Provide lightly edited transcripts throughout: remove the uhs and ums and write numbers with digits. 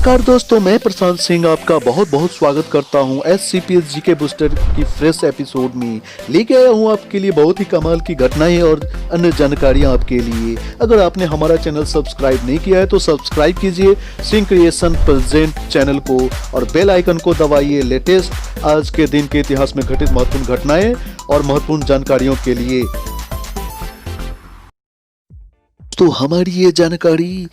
नमस्कार दोस्तों, मैं प्रशांत सिंह आपका बहुत बहुत स्वागत करता हूं SCPS जीके बूस्टर की फ्रेश एपिसोड में। लेके आया हूं आपके लिए बहुत ही कमाल की घटनाएं और अन्य जानकारियां आपके लिए। अगर आपने हमारा चैनल सब्सक्राइब नहीं किया है तो सब्सक्राइब कीजिए सिंह क्रिएशन प्रेजेंट चैनल को और बेल आइकन को दबाइए लेटेस्ट आज के दिन के इतिहास में घटित महत्वपूर्ण घटनाएं और महत्वपूर्ण जानकारियों के लिए। तो हमारी ये जानकारी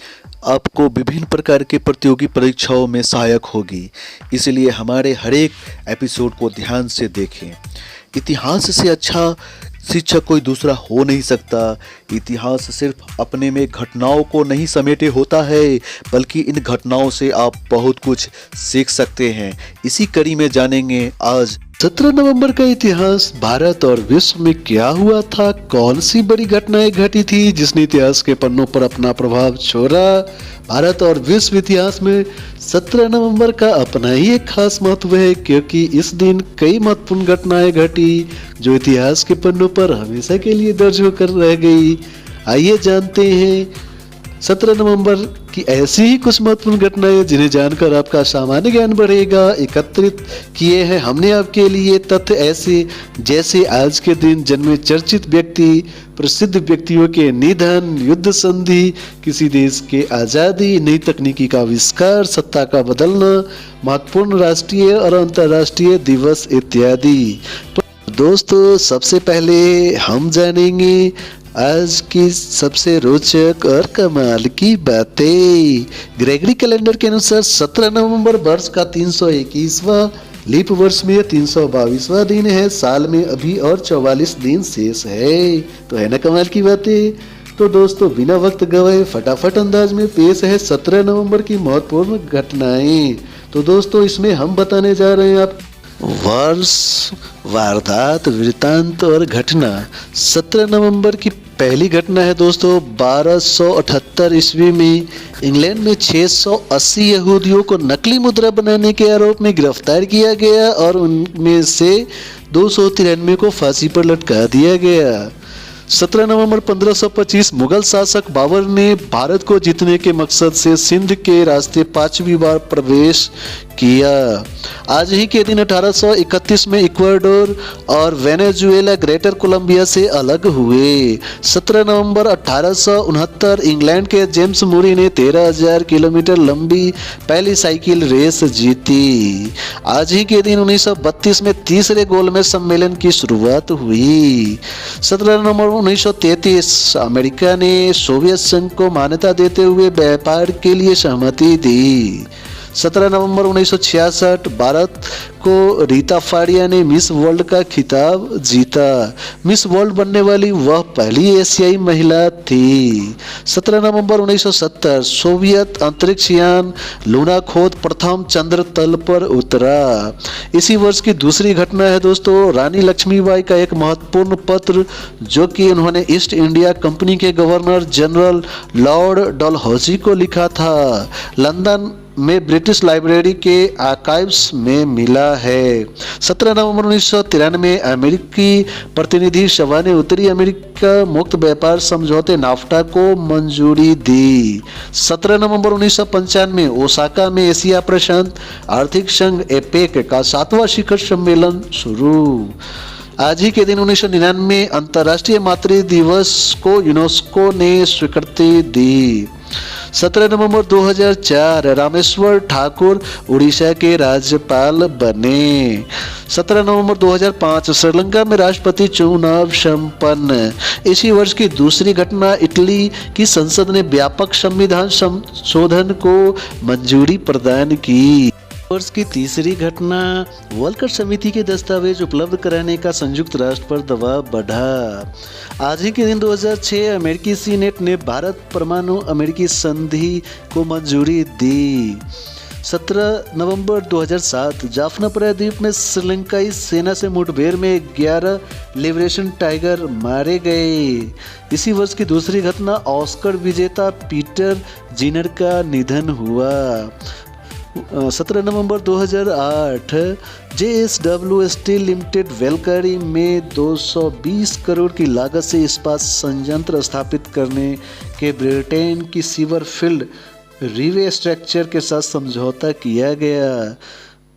आपको विभिन्न प्रकार के प्रतियोगी परीक्षाओं में सहायक होगी, इसलिए हमारे हर एक एपिसोड को ध्यान से देखें। इतिहास से अच्छा शिक्षक कोई दूसरा हो नहीं सकता। इतिहास सिर्फ अपने में घटनाओं को नहीं समेटे होता है, बल्कि इन घटनाओं से आप बहुत कुछ सीख सकते हैं। इसी कड़ी में जानेंगे आज 17 नवंबर का इतिहास। भारत और विश्व में क्या हुआ था, कौन सी बड़ी घटनाएं घटी थी जिसने इतिहास के पन्नों पर अपना प्रभाव छोड़ा। भारत और विश्व इतिहास में 17 नवंबर का अपना ही एक खास महत्व है, क्योंकि इस दिन कई महत्वपूर्ण घटनाएं घटी जो इतिहास के पन्नों पर हमेशा के लिए दर्ज होकर रह गई। आइए जानते हैं 17 नवंबर की ऐसी ही कुछ महत्वपूर्ण घटनाएं जिन्हें जानकर आपका सामान्य ज्ञान बढ़ेगा। एकत्रित किए हैं हमने आपके लिए तथ्य ऐसे जैसे आज के दिन जन्मे चर्चित व्यक्ति, प्रसिद्ध व्यक्तियों के निधन, युद्ध संधि, किसी देश के आज़ादी, नई तकनीकी का आविष्कार, सत्ता का बदलना, महत्वपूर्ण राष्ट्रीय और अंतर्राष्ट्रीय दिवस इत्यादि। तो दोस्तों, सबसे पहले हम जानेंगे आज की सबसे रोचक और कमाल की बातें। ग्रेगरी कैलेंडर के अनुसार 17 नवंबर वर्ष का 321वां, लीप वर्ष में 322वां दिन है। साल में अभी और 44 दिन शेष है। तो है ना कमाल की बातें। तो दोस्तों, बिना वक्त गवाए फटाफट अंदाज में पेश है 17 नवंबर की महत्वपूर्ण घटनाएं। तो दोस्तों, इसमें हम बताने जा रहे हैं आप वर्ष, वारदात, वृत्तांत और घटना। 17 नवंबर की पहली घटना है दोस्तों 1278 ईस्वी में इंग्लैंड में 680 यहूदियों को नकली मुद्रा बनाने के आरोप में गिरफ्तार किया गया और उनमें से 293 को फांसी पर लटका दिया गया। 17 नवंबर 1525 मुगल शासक बाबर ने भारत को जीतने के मकसद से सिंध के रास्ते 5वीं बार प्रवेश किया। आज ही के दिन 1831 में इक्वाडोर और वेनेजुएला ग्रेटर कोलंबिया से अलग हुए। 17 नवंबर 1869 इंग्लैंड के जेम्स मूरी ने 13,000 किलोमीटर लंबी पहली साइकिल रेस जीती। आज ही के दिन 1932 में तीसरे गोलमेज सम्मेलन की शुरुआत हुई। 17 नवंबर 1933 अमेरिका ने सोवियत संघ को मान्यता देते हुए व्यापार के लिए सहमति दी। 17 नवंबर 1966 भारत को रीता फाड़िया ने मिस वर्ल्ड का खिताब जीता। मिस वर्ल्ड बनने वाली वह पहली एशियाई महिला थी। 17 नवंबर 1970 सोवियत अंतरिक्ष यान लूना खोद प्रथम चंद्र तल पर उतरा। इसी वर्ष की दूसरी घटना है दोस्तों रानी लक्ष्मीबाई का एक महत्वपूर्ण पत्र जो कि उन्होंने ईस्ट इंडिया कंपनी के गवर्नर जनरल लॉर्ड डलहौजी को लिखा था। लंदन में ब्रिटिश लाइब्रेरी के आर्काइव्स में मिला है। 17 नवंबर 1993 अमेरिकी प्रतिनिधि सभा ने उत्तरी अमेरिका मुक्त व्यापार समझौते नाफ्टा को मंजूरी दी। 17 नवंबर 1995 ओसाका में एशिया प्रशांत आर्थिक संघ एपेक का 7वां शिखर सम्मेलन शुरू। आज ही के दिन 1999 अंतर्राष्ट्रीय मातृ दिवस को यूनेस्को ने स्वीकृति दी। 17 नवंबर 2004 रामेश्वर ठाकुर उड़ीसा के राज्यपाल बने। 17 नवंबर 2005 श्रीलंका में राष्ट्रपति चुनाव संपन्न। इसी वर्ष की दूसरी घटना इटली की संसद ने व्यापक संविधान संशोधन को मंजूरी प्रदान की। वर्ष की तीसरी घटना वर्ल्ड समिति के दस्तावेज उपलब्ध कराने का संयुक्त राष्ट्र पर दबाव बढ़ा। आज ही के दिन 2006 अमेरिकी सीनेट ने भारत परमाणु अमेरिकी संधि को मंजूरी दी। 17 नवंबर 2007 जाफना प्रायद्वीप में श्रीलंकाई सेना से मुठभेड़ में 11 लिबरेशन टाइगर मारे गए। इसी वर्ष की दूसरी घटना ऑस्कर विजेता पीटर जिनर का निधन हुआ। 17 नवंबर 2008 JSW स्टील लिमिटेड वेलकरी में 220 करोड़ की लागत से इस्पात संयंत्र स्थापित करने के ब्रिटेन की सीवर फील्ड रिवे स्ट्रक्चर के साथ समझौता किया गया।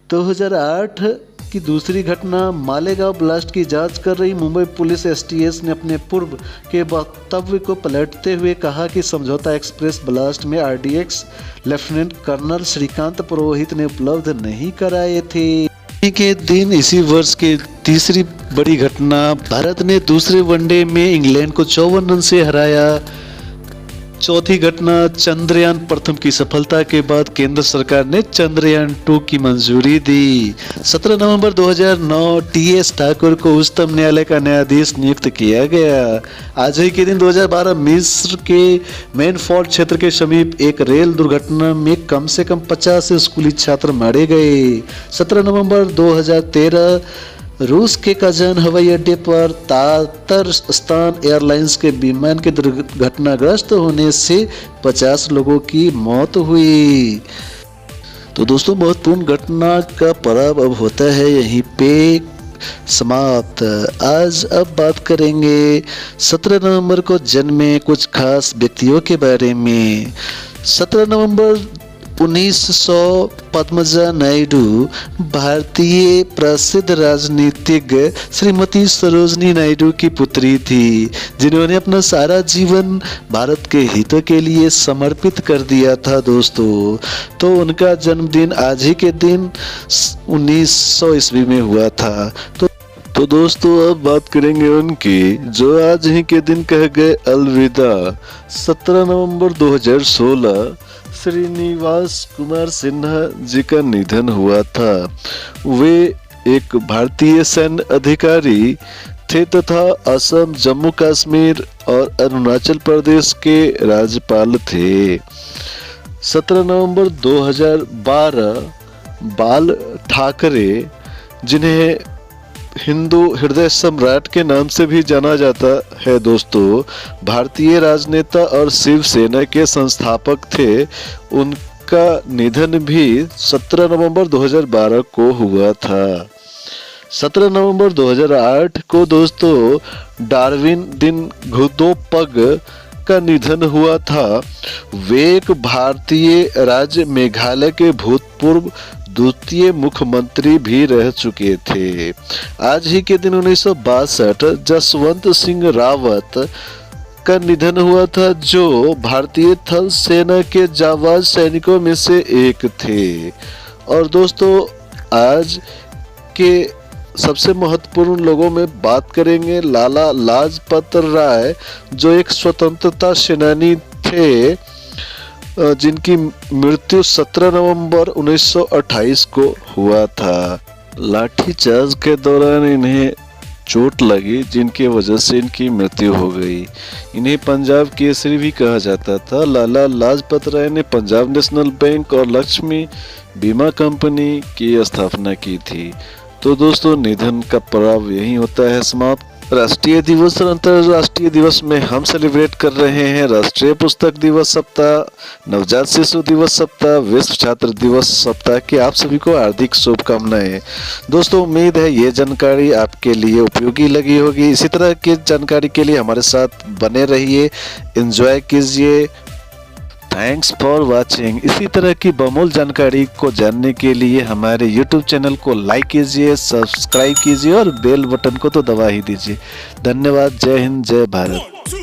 2008 की दूसरी घटना, मालेगांव ब्लास्ट की जांच कर रही मुंबई पुलिस एसटीएस ने अपने पूर्व के वक्तव्य को पलटते हुए कहा कि समझौता एक्सप्रेस ब्लास्ट में आरडीएक्स लेफ्टिनेंट कर्नल श्रीकांत पुरोहित ने उपलब्ध नहीं कराए थे। के दिन इसी वर्ष की तीसरी बड़ी घटना, भारत ने दूसरे वनडे में इंग्लैंड को 54 रन से हराया। चौथी घटना, चंद्रयान प्रथम की सफलता के बाद केंद्र सरकार ने चंद्रयान 2 की मंजूरी दी। 17 नवंबर 2009 टीएस ठाकुर को उच्चतम न्यायालय का न्यायाधीश नियुक्त किया गया। आज ही के दिन 2012 मिस्र के मेनफोर्ड क्षेत्र के समीप एक रेल दुर्घटना में कम से कम 50 स्कूली छात्र मारे गए। 17 नवंबर 2013 रूस के कजान हवाई अड्डे पर तातरस्तान एयरलाइंस के विमान के दुर्घटनाग्रस्त होने से 50 लोगों की मौत हुई। तो दोस्तों, महत्वपूर्ण घटना का पड़ाव अब होता है यहीं पे समाप्त। आज अब बात करेंगे 17 नवंबर को जन्मे कुछ खास व्यक्तियों के बारे में। 17 नवंबर 1900 पद्मजा नायडू भारतीय प्रसिद्ध राजनीतिज्ञ श्रीमती सरोजनी नायडू की पुत्री थी, जिन्होंने अपना सारा जीवन भारत के हितों के लिए समर्पित कर दिया था दोस्तों। तो उनका जन्मदिन आज ही के दिन 1900 ईस्वी में हुआ था। तो दोस्तों, अब बात करेंगे उनकी जो आज ही के दिन कह गए अलविदा। 17 नवंबर 2016 श्रीनिवास कुमार सिन्हा जी का निधन हुआ था। वे एक भारतीय सैन्य अधिकारी थे तथा असम, जम्मू कश्मीर और अरुणाचल प्रदेश के राज्यपाल थे। 17 नवंबर 2012 बाल ठाकरे, जिन्हें हिंदू हृदय सम्राट के नाम से भी जाना जाता है दोस्तों, भारतीय राजनेता और शिवसेना के संस्थापक थे। उनका निधन भी 17 नवंबर 2012 को हुआ था। 17 नवंबर 2008 को दोस्तों डार्विन दिन घुदोपग का निधन हुआ था। वे एक भारतीय राज्य मेघालय के भूतपूर्व द्वितीय मुख्यमंत्री भी रह चुके थे। आज ही के दिन 1962 जसवंत सिंह रावत का निधन हुआ था, जो भारतीय थल सेना के जाबाज सैनिकों में से एक थे। और दोस्तों, आज के सबसे महत्वपूर्ण लोगों में बात करेंगे लाला लाजपत राय, जो एक स्वतंत्रता सेनानी थे, जिनकी मृत्यु 17 नवंबर 1928 को हुआ था। लाठीचार्ज के दौरान इन्हें चोट लगी, जिनकी वजह से इनकी मृत्यु हो गई। इन्हें पंजाब केसरी भी कहा जाता था। लाला लाजपत राय ने पंजाब नेशनल बैंक और लक्ष्मी बीमा कंपनी की स्थापना की थी। तो दोस्तों, निधन का पड़ाव यही होता है समाप्त। राष्ट्रीय दिवस और अंतर्राष्ट्रीय दिवस में हम सेलिब्रेट कर रहे हैं राष्ट्रीय पुस्तक दिवस सप्ताह, नवजात शिशु दिवस सप्ताह, विश्व छात्र दिवस सप्ताह की आप सभी को हार्दिक शुभकामनाएं। दोस्तों, उम्मीद है ये जानकारी आपके लिए उपयोगी लगी होगी। इसी तरह की जानकारी के लिए हमारे साथ बने रहिए, एंजॉय कीजिए। Thanks for watching. इसी तरह की बहुमूल्य जानकारी को जानने के लिए हमारे YouTube चैनल को लाइक कीजिए, सब्सक्राइब कीजिए और बेल बटन को तो दबा ही दीजिए। धन्यवाद। जय हिंद, जय भारत।